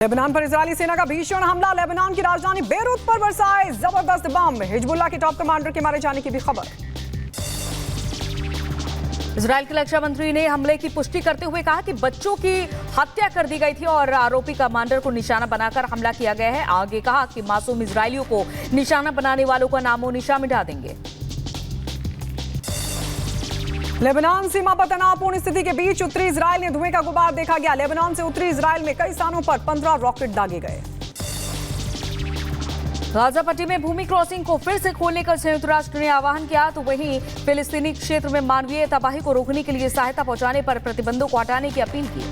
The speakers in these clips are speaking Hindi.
लेबनान पर इजरायली सेना का भीषण हमला। लेबनान की राजधानी बेरूत पर बरसाए जबरदस्त बम। हिजबुल्लाह के टॉप कमांडर के मारे जाने की भी खबर। इजरायल के रक्षा मंत्री ने हमले की पुष्टि करते हुए कहा कि बच्चों की हत्या कर दी गई थी और आरोपी कमांडर को निशाना बनाकर हमला किया गया है। आगे कहा कि मासूम इजरायलियों को निशाना बनाने वालों का नामो निशान मिटा देंगे। लेबनान सीमा पर तनावपूर्ण स्थिति के बीच उत्तरी इजरायल ने धुएं का गुबार देखा गया। लेबनान से उत्तरी इजरायल में कई स्थानों पर 15 रॉकेट दागे गए। गाजा पट्टी में भूमि क्रॉसिंग को फिर से खोलने का संयुक्त राष्ट्र ने आह्वान किया, तो वहीं फिलिस्तीनी क्षेत्र में मानवीय तबाही को रोकने के लिए सहायता पहुंचाने पर प्रतिबंधों को हटाने की अपील की।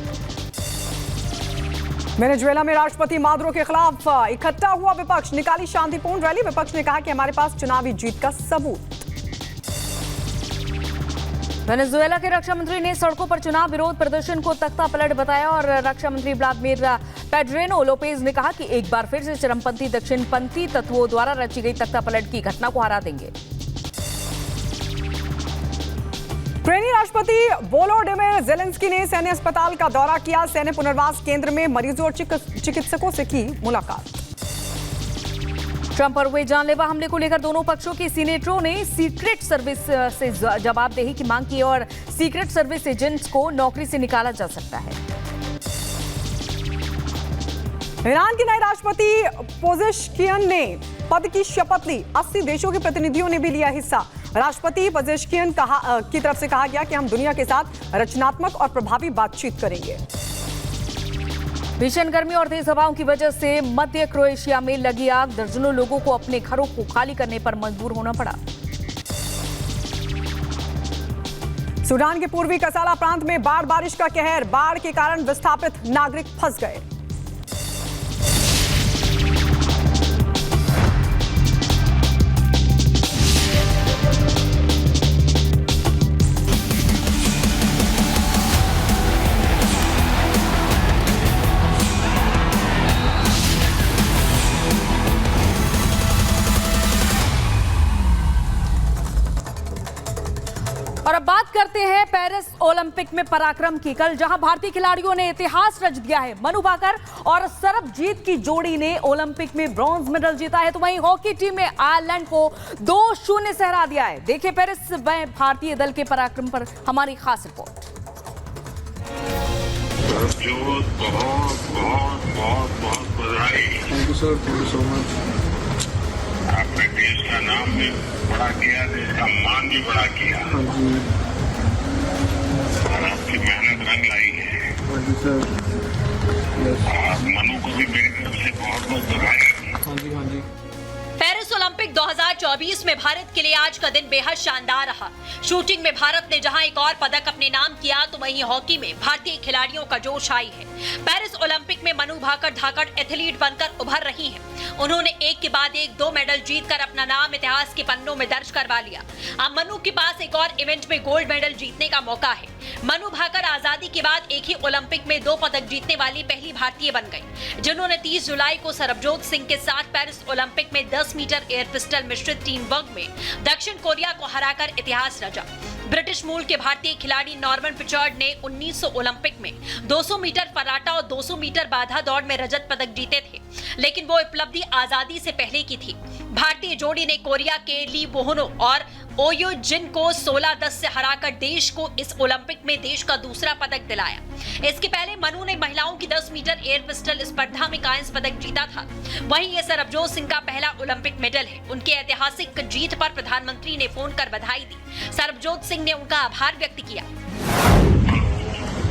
वेनेजुएला में राष्ट्रपति मादुरो के खिलाफ इकट्ठा हुआ विपक्ष। निकाली शांतिपूर्ण रैली। विपक्ष ने कहा कि हमारे पास चुनावी जीत का सबूत। वेनेजुएला के रक्षा मंत्री ने सड़कों पर चुनाव विरोध प्रदर्शन को तख्ता पलट बताया और रक्षा मंत्री व्लादिमीर पेड्रेनो लोपेज ने कहा कि एक बार फिर से चरमपंथी दक्षिणपंथी तत्वों द्वारा रची गई तख्ता पलट की घटना को हरा देंगे। यूक्रेनी राष्ट्रपति वोलोडिमिर जेलेंस्की ने सैन्य अस्पताल का दौरा किया। सैन्य पुनर्वास केंद्र में मरीजों और चिकित्सकों से की मुलाकात। ट्रंप पर हुए जानलेवा हमले को लेकर दोनों पक्षों के सीनेटरों ने सीक्रेट सर्विस से जवाबदेही की मांग की और सीक्रेट सर्विस एजेंट्स को नौकरी से निकाला जा सकता है। ईरान के नए राष्ट्रपति पेजेश्कियन ने पद की शपथ ली। 80 देशों के प्रतिनिधियों ने भी लिया हिस्सा। राष्ट्रपति पेजेश्कियन की तरफ से कहा गया कि हम दुनिया के साथ रचनात्मक और प्रभावी बातचीत करेंगे। भीषण गर्मी और तेज हवाओं की वजह से मध्य क्रोएशिया में लगी आग। दर्जनों लोगों को अपने घरों को खाली करने पर मजबूर होना पड़ा। सूडान के पूर्वी कसाला प्रांत में बारिश का कहर। बाढ़ के कारण विस्थापित नागरिक फंस गए। और अब बात करते हैं पेरिस ओलंपिक में पराक्रम की। कल जहां भारतीय खिलाड़ियों ने इतिहास रच दिया है, मनु भाकर और सरबजीत की जोड़ी ने ओलंपिक में ब्रॉन्ज मेडल जीता है, तो वहीं हॉकी टीम ने आयरलैंड को 2-0 से हरा दिया है। देखिए पेरिस में भारतीय दल के पराक्रम पर हमारी खास रिपोर्ट। बहुत बधाई। Thank you sir, thank you so much. आपने देश का नाम भी बड़ा किया, देश का मान भी बड़ा किया। हाँ जी। और आपकी मेहनत रंग लाई है। हाँ जी सर। और मनु को भी मेरी तरफ से बहुत बहुत बधाई। हाँ जी, हाँ जी। पेरिस ओलंपिक 2024 में भारत के लिए आज का दिन बेहद शानदार रहा। शूटिंग में भारत ने जहां एक और पदक अपने नाम किया, तो वहीं हॉकी में भारतीय खिलाड़ियों का जोश आई है। पेरिस ओलंपिक में मनु भाकर धाकड़ एथलीट बनकर उभर रही हैं। उन्होंने एक के बाद एक 2 मेडल जीतकर अपना नाम इतिहास के पन्नों में दर्ज करवा लिया। अब मनु के पास एक और इवेंट में गोल्ड मेडल जीतने का मौका है। मनु भाकर आजादी के बाद एक ही ओलंपिक में 2 पदक जीतने वाली पहली भारतीय बन गई, जिन्होंने 30 जुलाई को सरबजोत सिंह के साथ पेरिस ओलंपिक में 10 मीटर एयर पिस्टल मिश्रित टीम वर्ग में दक्षिण कोरिया को हराकर इतिहास रचा। ब्रिटिश मूल के भारतीय खिलाड़ी नॉर्मन पिचार्ड ने 1900 ओलंपिक में 200 मीटर फर्राटा और 200 मीटर बाधा दौड़ में रजत पदक जीते थे, लेकिन वो उपलब्धि आजादी से पहले की थी। भारतीय जोड़ी ने कोरिया के ली बोहनो और ओयो जिन को 16-10 से हराकर देश को इस ओलंपिक में देश का दूसरा पदक दिलाया। इसके पहले मनु ने महिलाओं की 10 मीटर एयर पिस्टल स्पर्धा में कांस्य पदक जीता था। वहीं ये सरबजोत सिंह का पहला ओलंपिक मेडल है। उनके ऐतिहासिक जीत पर प्रधानमंत्री ने फोन कर बधाई दी। सरबजोत सिंह ने उनका आभार व्यक्त किया।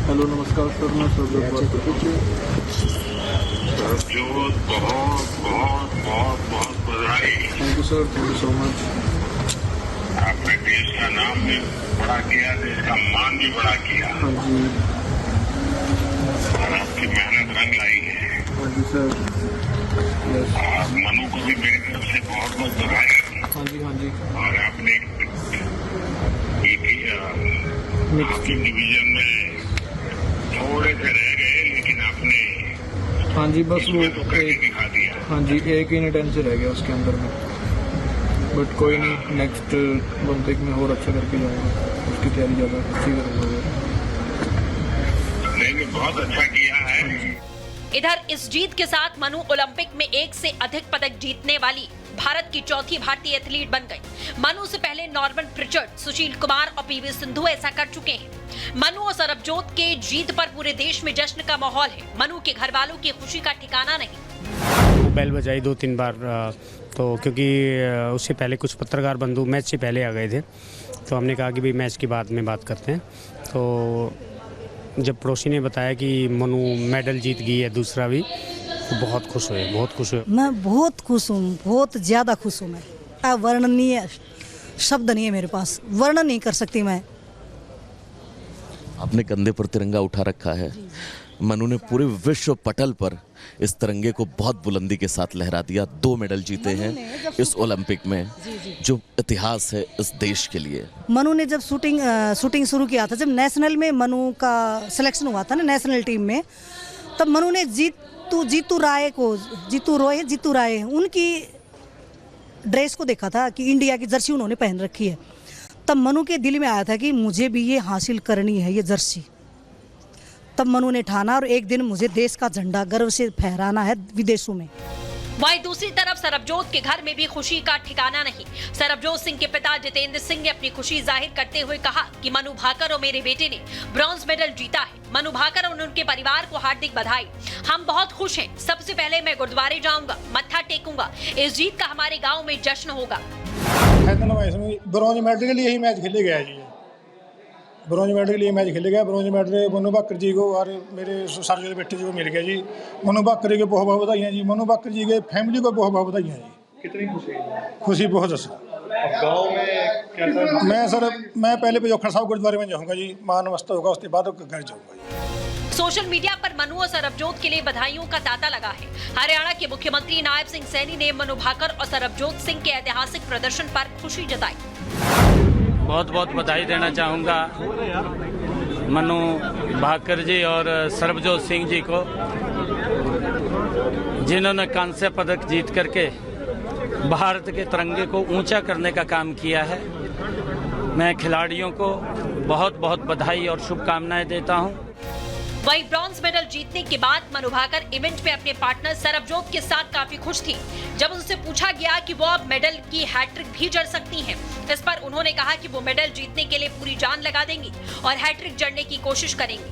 हेलो, नमस्कार सर, मैं सरबजोत बहुत बधाई। Thank you sir, thank you so much. आपने देश का नाम भी बड़ा किया, देश का मान भी बड़ा किया। हाँ जी। और आपकी मेहनत रंग लाई है। हाँ जी सर। और मनु को भी मेरी तरफ से बहुत बहुत बधाई। हाँ जी, हाँ जी। और आपने आपके डिवीजन में थोड़े से रह गए, लेकिन आपने हाँ जी बस वो तो दिखा दिया। हाँ जी, एक ही टेंशन से रह गया उसके अंदर में, बट कोई नहीं, नेक्स्ट ओलंपिक में और अच्छा करके जाऊंगा। उसकी तैयारी ज़्यादा अच्छी करूँगा। नहीं, बहुत अच्छा किया है। इधर इस जीत के साथ मनु ओलंपिक में 1 से अधिक पदक जीतने वाली भारत की चौथी भारतीय एथलीट बन गई। मनु से पहले नॉर्मन प्रिचर्ड, सुशील कुमार और पीवी सिंधु ऐसा कर चुके हैं। मनु और सरबजोत के जीत पर पूरे देश में जश्न का माहौल है। मनु के घर वालों की खुशी का ठिकाना नहीं। बेल बजाई 2-3 बार, तो क्योंकि उससे पहले कुछ पत्रकार बंधु मैच से पहले आ गए थे, तो हमने कहा कि भाई मैच की बाद में बात करते हैं। तो जब पड़ोसी ने बताया कि मनु मेडल जीत गई है दूसरा भी, तो बहुत खुश हुए, बहुत खुश हुए। मैं बहुत खुश हूँ, बहुत ज़्यादा खुश हूँ। मैं वर्णनीय शब्द नहीं है मेरे पास, वर्णन नहीं कर सकती मैं। आपने कंधे पर तिरंगा उठा रखा है। मनु ने पूरे विश्व पटल पर इस तिरंगे को बहुत बुलंदी के साथ लहरा दिया। 2 मेडल जीते हैं इस ओलंपिक में, जो इतिहास है इस देश के लिए। मनु ने जब शूटिंग शुरू किया था, जब नेशनल में मनु का सिलेक्शन हुआ था ना नेशनल टीम में, तब मनु ने जीतू राय उनकी ड्रेस को देखा था कि इंडिया की जर्सी उन्होंने पहन रखी है। तब मनु के दिल में आया था कि मुझे भी ये हासिल करनी है, ये जर्सी। तब मनु ने ठाना और एक दिन मुझे देश का झंडा गर्व से फहराना है विदेशों में। वहीं दूसरी तरफ सरबजोत के घर में भी खुशी का ठिकाना नहीं। सरबजोत सिंह के पिता जितेंद्र सिंह ने अपनी खुशी जाहिर करते हुए कहा कि मनु भाकर और मेरे बेटे ने ब्रॉन्ज मेडल जीता है। मनु भाकर और उनके परिवार को हार्दिक बधाई। हम बहुत खुश हैं। सबसे पहले मैं गुरुद्वारे जाऊंगा, मत्था टेकूंगा। इस जीत का हमारे गाँव में जश्न होगा। ब्रॉन्ज मेडल के लिए ही मैच खेले गया जी। ब्रॉन्ज मेडल के लिए मैच खेले गया। ब्रॉन्ज मेडल मनु भाकर जी को और मेरे सरजोत बेटे जी को मिल गया जी। मनु भाकर जी को बहुत बहुत बधाइयाँ जी। मनु भाकर जी के फैमिली को बहुत बहुत बधाइयाँ जी। कितनी खुशी है? खुशी बहुत है। गाँव में कैसा? मैं पहले पिजोखड़ साहब गुरुद्वारे में जाऊँगा जी, महानमस्ता होगा, उसके बाद घर जाऊँगा जी। सोशल मीडिया पर मनु और सरबजोत के लिए बधाइयों का तांता लगा है। हरियाणा के मुख्यमंत्री नायब सिंह सैनी ने मनु भाकर और सरबजोत सिंह के ऐतिहासिक प्रदर्शन पर खुशी जताई। बहुत बहुत बधाई देना चाहूँगा मनु भाकर जी और सरबजोत सिंह जी को, जिन्होंने कांस्य पदक जीत करके भारत के तिरंगे को ऊंचा करने का काम किया है। मैं खिलाड़ियों को बहुत बहुत बधाई और शुभकामनाएं देता हूं। वहीं ब्रॉन्ज मेडल जीतने के बाद मनु भाकर इवेंट में अपने पार्टनर सरबजोत के साथ काफी खुश थी। जब उनसे पूछा गया कि वो अब मेडल की हैट्रिक भी जड़ सकती हैं, इस पर उन्होंने कहा कि वो मेडल जीतने के लिए पूरी जान लगा देंगी और हैट्रिक जड़ने की कोशिश करेंगी।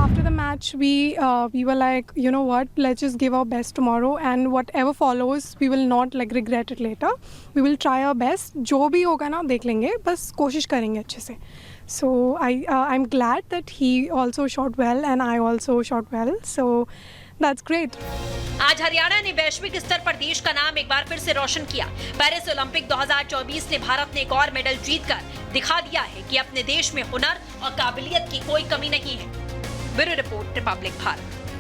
After the match, we were like, you know what, let's just give our best tomorrow, and whatever follows, we will not like regret it later. We will try our best. जो भी होगा ना देख लेंगे, बस कोशिश करेंगे अच्छे से. So I'm glad that he also shot well and I also shot well. So that's great. आज हरियाणा ने वैश्विक स्तर पर देश का नाम एक बार फिर से रोशन किया। पेरिस ओलंपिक 2024 में भारत ने एक और मेडल जीतकर दिखा दिया है कि अपने देश में हुनर और काबिलियत की कोई कमी नहीं है। Bureau report, Republic Bharat.